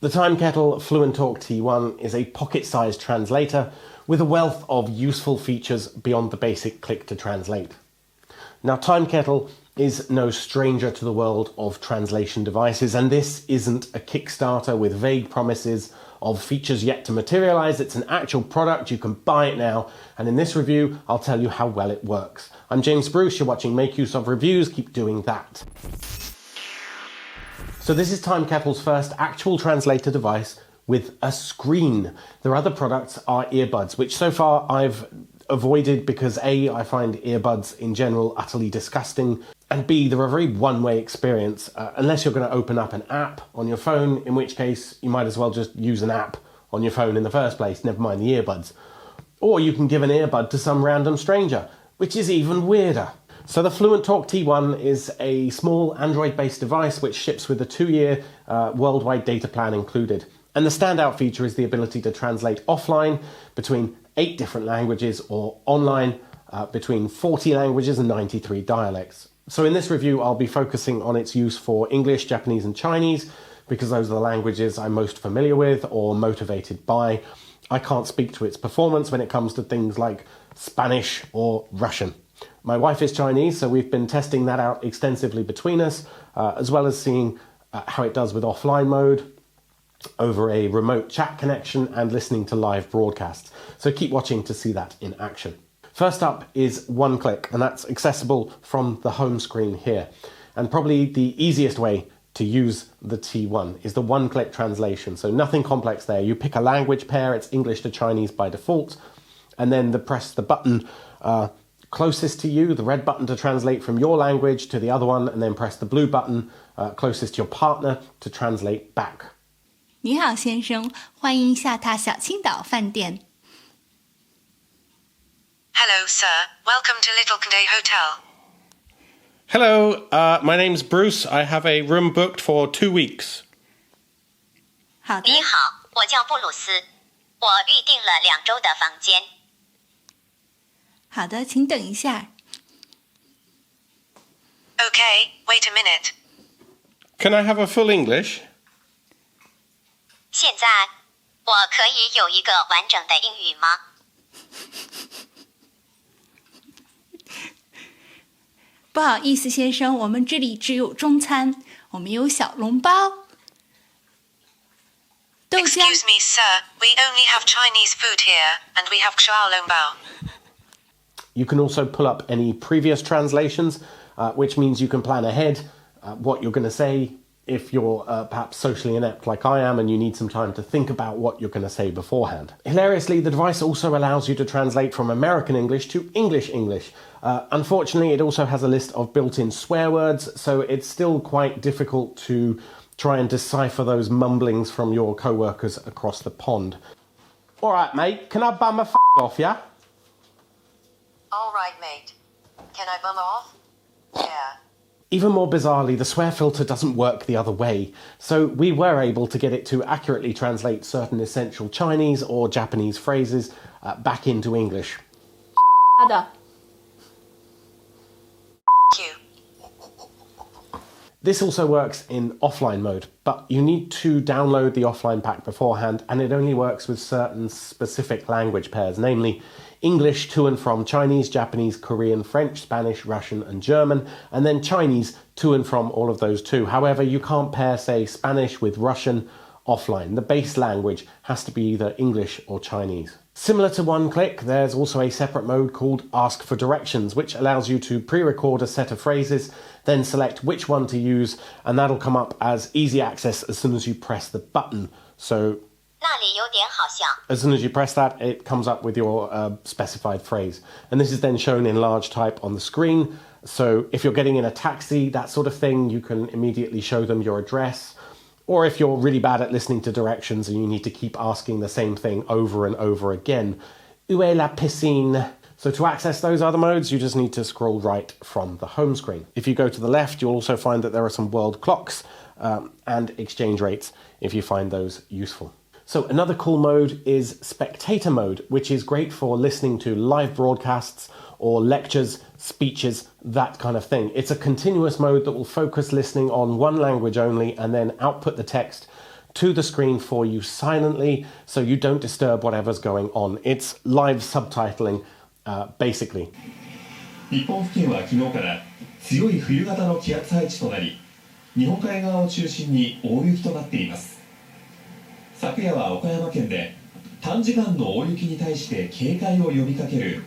The Timekettle Fluentalk T1 is a pocket-sized translator with a wealth of useful features beyond the basic click to translate. Now, Timekettle is no stranger to the world of translation devices, and this isn't a Kickstarter with vague promises of features yet to materialize. It's an actual product. You can buy it now, and in this review, I'll tell you how well it works. I'm James Bruce. You're watching Make Use of Reviews. Keep doing that. So this is Timekettle's first actual translator device with a screen. Their other products are earbuds, which so far I've avoided because A, I find earbuds in general utterly disgusting, and B, they're a very one-way experience, unless you're going to open up an app on your phone, in which case you might as well just use an app on your phone in the first place, never mind the earbuds. Or you can give an earbud to some random stranger, which is even weirder. So the Fluentalk T1 is a small Android-based device which ships with a 2-year worldwide data plan included. And the standout feature is the ability to translate offline between 8 different languages or online between 40 languages and 93 dialects. So in this review, I'll be focusing on its use for English, Japanese and Chinese because those are the languages I'm most familiar with or motivated by. I can't speak to its performance when it comes to things like Spanish or Russian. My wife is Chinese, so we've been testing that out extensively between us, as well as seeing how it does with offline mode, over a remote chat connection, and listening to live broadcasts. So keep watching to see that in action. First up is one click, and that's accessible from the home screen here. And probably the easiest way to use the T1 is the one-click translation. So nothing complex there. You pick a language pair, it's English to Chinese by default, and then press the button closest to you, the red button to translate from your language to the other one, and then press the blue button closest to your partner to translate back. 你好，先生，欢迎下榻小青岛饭店。Hello, sir. Welcome to Little Conde Hotel. Hello, my name's Bruce. I have a room booked for 2 weeks. 好的。你好，我叫布鲁斯，我预订了2周的房间。好的，请等一下。Okay, wait a minute. Can I have a full English? 现在，我可以有一个完整的英语吗？不好意思，先生，我们这里只有中餐，我们有小笼包、豆浆。 Excuse me, sir. We only have Chinese food here, and we have xiaolongbao. You can also pull up any previous translations, which means you can plan ahead what you're going to say if you're perhaps socially inept like I am and you need some time to think about what you're going to say beforehand. Hilariously, the device also allows you to translate from American English to English English. Unfortunately, it also has a list of built-in swear words, so it's still quite difficult to try and decipher those mumblings from your co-workers across the pond. All right, mate, can I bum a off, yeah? All right, mate. Can I bum off? Yeah. Even more bizarrely, the swear filter doesn't work the other way, so we were able to get it to accurately translate certain essential Chinese or Japanese phrases back into English. 好的。 You. This also works in offline mode, but you need to download the offline pack beforehand, and it only works with certain specific language pairs, namely English to and from Chinese, Japanese, Korean, French, Spanish, Russian and German, and then Chinese to and from all of those too. However, you can't pair, say, Spanish with Russian offline. The base language has to be either English or Chinese. Similar to one click, there's also a separate mode called Ask for Directions, which allows you to pre-record a set of phrases, then select which one to use, and that'll come up as easy access as soon as you press the button. So 那里有点好笑。 as soon as you press that, it comes up with your specified phrase. And this is then shown in large type on the screen. So if you're getting in a taxi, that sort of thing, you can immediately show them your address. Or if you're really bad at listening to directions and you need to keep asking the same thing over and over again, où est la piscine? So to access those other modes, you just need to scroll right from the home screen. If you go to the left, you'll also find that there are some world clocks and exchange rates if you find those useful. So another cool mode is Spectator mode, which is great for listening to live broadcasts or lectures, speeches, that kind of thing. It's a continuous mode that will focus listening on one language only and then output the text to the screen for you silently so you don't disturb whatever's going on. It's live subtitling, basically. 日本付近は昨日から強い冬型の気圧配置となり、日本海側を中心に大雪となっています。昨夜は岡山県で短時間の大雪に対して警戒を呼びかける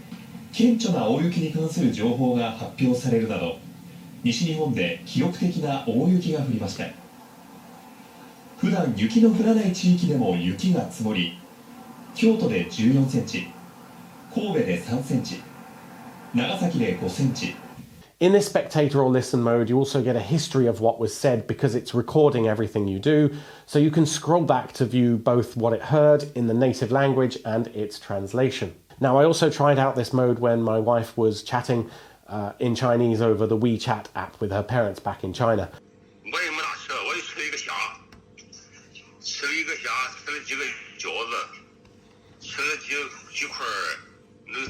顕著な大雪に関する情報が発表されるなど、西日本で記録的な大雪が降りました。普段雪の降らない地域でも雪が積もり、京都で14センチ、神戸で3センチ、長崎で5センチ。In this spectator or listen mode, you also get a history of what was said because it's recording everything you do, so you can scroll back to view both what it heard in the native language and its translation. Now, I also tried out this mode when my wife was chatting in Chinese over the WeChat app with her parents back in China. 我也没哪吃，我就吃了一个虾，吃了一个虾，吃了几个饺子，吃了几块那3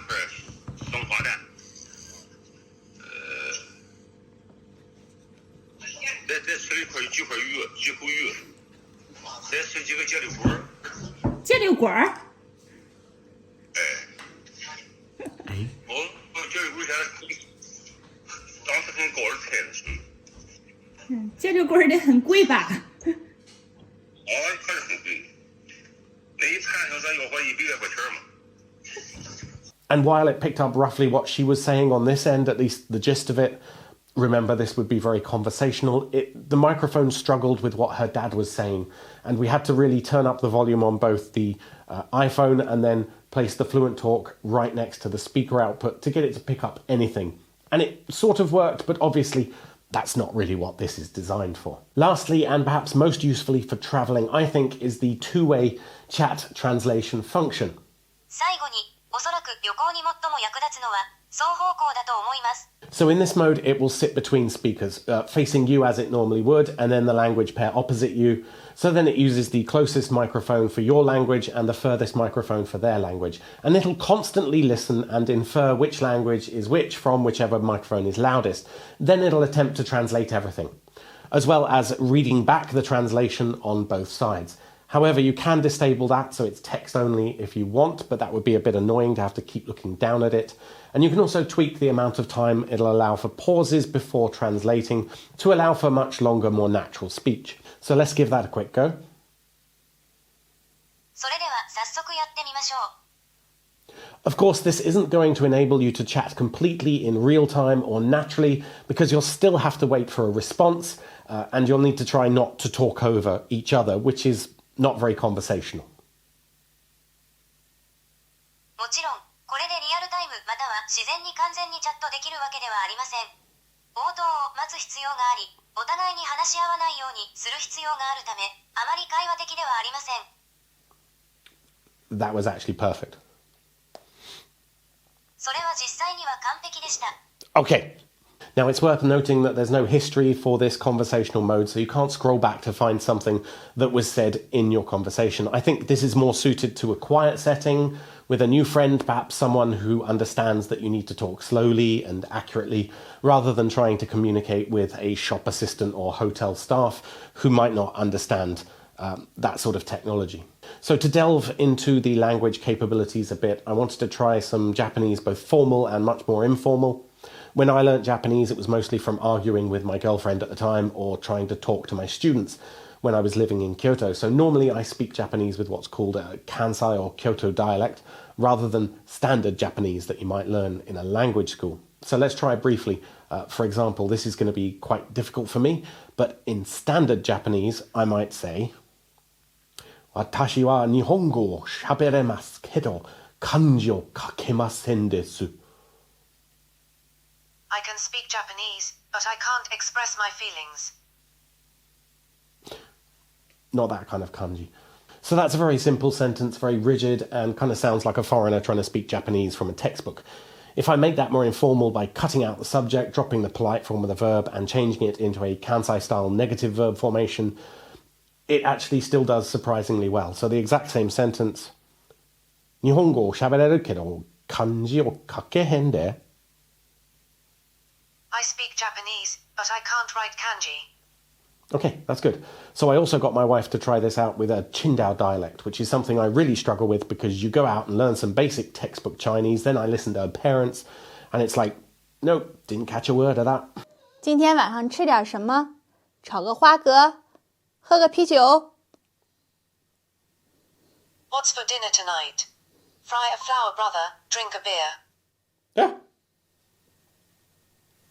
块双花蛋，再吃了几块鱼，几口鱼，再吃几个节柳棍儿。节柳棍儿？我节柳棍儿现在当时很高的菜了是。节柳棍儿得很贵吧？可是很贵，那一盘要100来块钱嘛。And while it picked up roughly what she was saying on this end, at least the gist of it, remember this would be very conversational, the microphone struggled with what her dad was saying, and we had to really turn up the volume on both the iPhone and then place the Fluentalk right next to the speaker output to get it to pick up anything. And it sort of worked, but obviously that's not really what this is designed for. Lastly, and perhaps most usefully for traveling, I think, is the two-way chat translation function. 最後に、おそらく旅行に最も役立つのは双方向だと思います。So in this mode, it will sit between speakers, facing you as it normally would, and then the language pair opposite you. So then it uses the closest microphone for your language and the furthest microphone for their language. And it'll constantly listen and infer which language is which from whichever microphone is loudest. Then it'll attempt to translate everything, as well as reading back the translation on both sides. However, you can disable that, so it's text only if you want, but that would be a bit annoying to have to keep looking down at it. And you can also tweak the amount of time it'll allow for pauses before translating to allow for much longer, more natural speech. So let's give that a quick go. それでは早速やってみましょう。Of course, this isn't going to enable you to chat completely in real time or naturally because you'll still have to wait for a response and you'll need to try not to talk over each other, which is not very conversational. もちろん、これでリアルタイムまたは自然に完全にチャットできるわけではありません。応答を待つ必要があり、お互いに話し合わないようにする必要があるため、あまり会話的ではありません。That was actually perfect. それは実際には完璧でした。Okay. Now, it's worth noting that there's no history for this conversational mode, so you can't scroll back to find something that was said in your conversation. I think this is more suited to a quiet setting, with a new friend, perhaps someone who understands that you need to talk slowly and accurately, rather than trying to communicate with a shop assistant or hotel staff who might not understand that sort of technology. So to delve into the language capabilities a bit, I wanted to try some Japanese, both formal and much more informal. When I learnt Japanese, it was mostly from arguing with my girlfriend at the time or trying to talk to my students when I was living in Kyoto. So normally I speak Japanese with what's called a Kansai or Kyoto dialect, rather than standard Japanese that you might learn in a language school. So let's try it briefly. For example, this is going to be quite difficult for me, but in standard Japanese, I might say, 私は日本語を喋れますけど、漢字を書けませんです。I can speak Japanese, but I can't express my feelings. Not that kind of kanji. So that's a very simple sentence, very rigid, and kind of sounds like a foreigner trying to speak Japanese from a textbook. If I make that more informal by cutting out the subject, dropping the polite form of the verb, and changing it into a Kansai-style negative verb formation, it actually still does surprisingly well. So the exact same sentence. 日本語を喋れるけど、漢字を書けへんで。I speak Japanese, but I can't write kanji. Okay, that's good. So I also got my wife to try this out with a Qingdao dialect, which is something I really struggle with because you go out and learn some basic textbook Chinese, then I listen to her parents, and it's like, nope, didn't catch a word of that. 今天晚上吃点什么？炒个花蛤，喝个啤酒。What's for dinner tonight? Fry a flower brother, drink a beer. Yeah.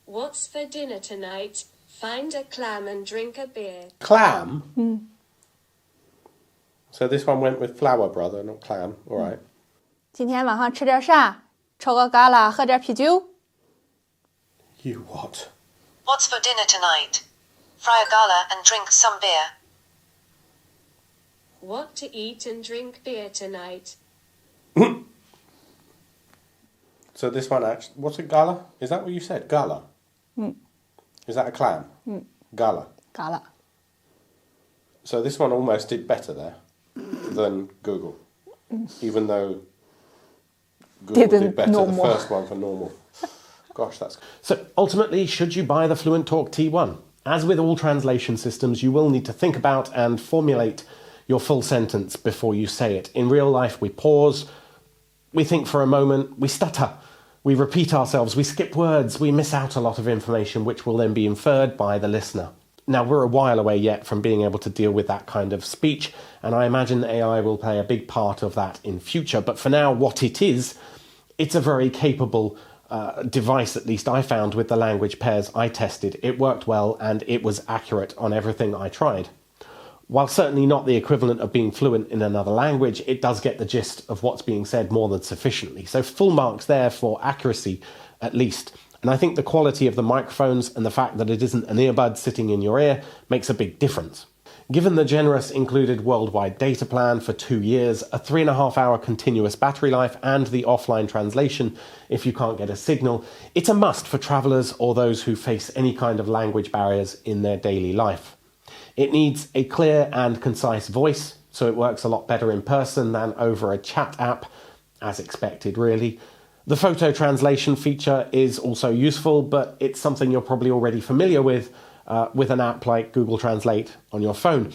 What's for dinner tonight? Find a clam and drink a beer. Clam? So this one went with flower brother, not clam. All right. 今天晚上吃点啥？炒个蛤蜊，喝点啤酒。You what? What's for dinner tonight? Fry a gala and drink some beer. What to eat and drink beer tonight? So this one actually, what's a gala? Is that what you said? Gala? Is that a clam? Gala. Gala. So this one almost did better there than Google, even though Google did better the first one for normal. Gosh, that's... So ultimately, should you buy the Fluentalk T1? As with all translation systems, you will need to think about and formulate your full sentence before you say it. In real life, we pause, we think for a moment, we stutter, we repeat ourselves, we skip words, we miss out a lot of information which will then be inferred by the listener. Now, we're a while away yet from being able to deal with that kind of speech, and I imagine AI will play a big part of that in future. But for now, what it is, it's a very capable device, at least I found, with the language pairs I tested. It worked well, and it was accurate on everything I tried. While certainly not the equivalent of being fluent in another language, it does get the gist of what's being said more than sufficiently. So full marks there for accuracy, at least. And I think the quality of the microphones and the fact that it isn't an earbud sitting in your ear makes a big difference. Given the generous included worldwide data plan for 2 years, a 3.5-hour continuous battery life, and the offline translation if you can't get a signal, it's a must for travellers or those who face any kind of language barriers in their daily life. It needs a clear and concise voice, so it works a lot better in person than over a chat app, as expected really. The photo translation feature is also useful, but it's something you're probably already familiar with an app like Google Translate on your phone.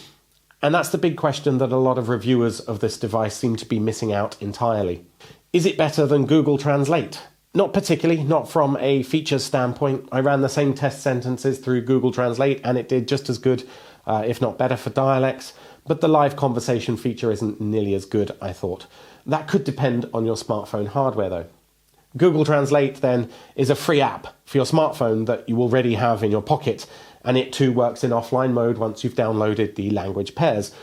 And that's the big question that a lot of reviewers of this device seem to be missing out entirely. Is it better than Google Translate? Not particularly, not from a features standpoint. I ran the same test sentences through Google Translate and it did just as good, if not better, for dialects. But the live conversation feature isn't nearly as good, I thought. That could depend on your smartphone hardware, though. Google Translate, then, is a free app for your smartphone that you already have in your pocket, and it too works in offline mode once you've downloaded the language pairs.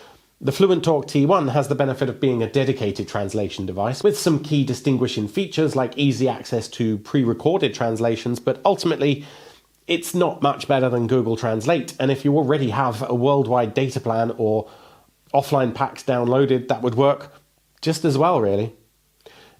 The Fluentalk T1 has the benefit of being a dedicated translation device with some key distinguishing features like easy access to pre-recorded translations, but ultimately it's not much better than Google Translate, and if you already have a worldwide data plan or offline packs downloaded, that would work just as well, really.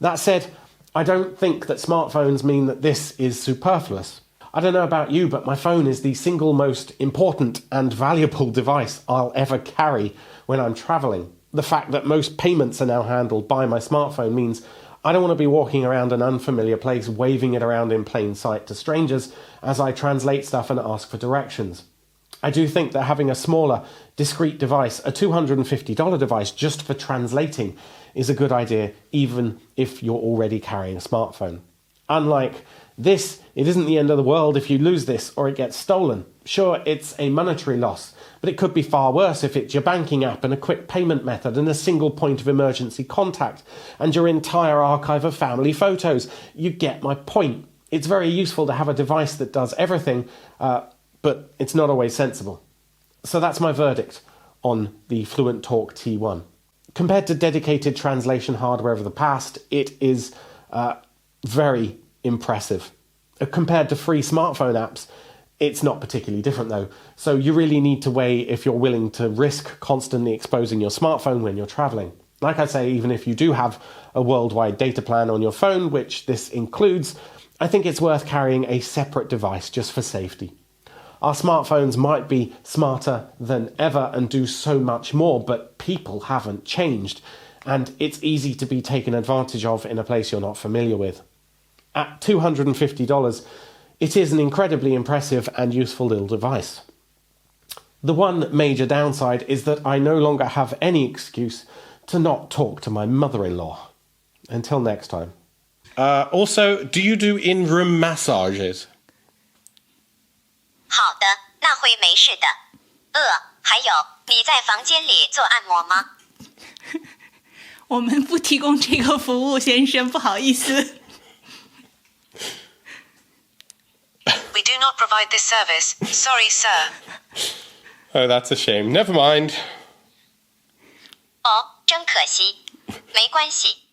That said, I don't think that smartphones mean that this is superfluous. I don't know about you, but my phone is the single most important and valuable device I'll ever carry when I'm travelling. The fact that most payments are now handled by my smartphone means I don't want to be walking around an unfamiliar place waving it around in plain sight to strangers as I translate stuff and ask for directions. I do think that having a smaller, discrete device, a $250 device just for translating, is a good idea, even if you're already carrying a smartphone. Unlike this, it isn't the end of the world if you lose this or it gets stolen. Sure, it's a monetary loss, but it could be far worse if it's your banking app and a quick payment method and a single point of emergency contact and your entire archive of family photos. You get my point. It's very useful to have a device that does everything, but it's not always sensible. So that's my verdict on the Fluentalk T1. Compared to dedicated translation hardware of the past, it is very impressive. Compared to free smartphone apps, it's not particularly different though. So you really need to weigh if you're willing to risk constantly exposing your smartphone when you're traveling. Like I say, even if you do have a worldwide data plan on your phone, which this includes, I think it's worth carrying a separate device just for safety. Our smartphones might be smarter than ever and do so much more, but people haven't changed, and it's easy to be taken advantage of in a place you're not familiar with. At $250, it is an incredibly impressive and useful little device. The one major downside is that I no longer have any excuse to not talk to my mother-in-law. Until next time. Also, do you do in-room massages? 好的，那会没事的。还有，你在房间里做按摩吗？我们不提供这个服务，先生，不好意思。We do not provide this service. Sorry, sir. Oh, that's a shame. Never mind. 哦，真可惜。没关系。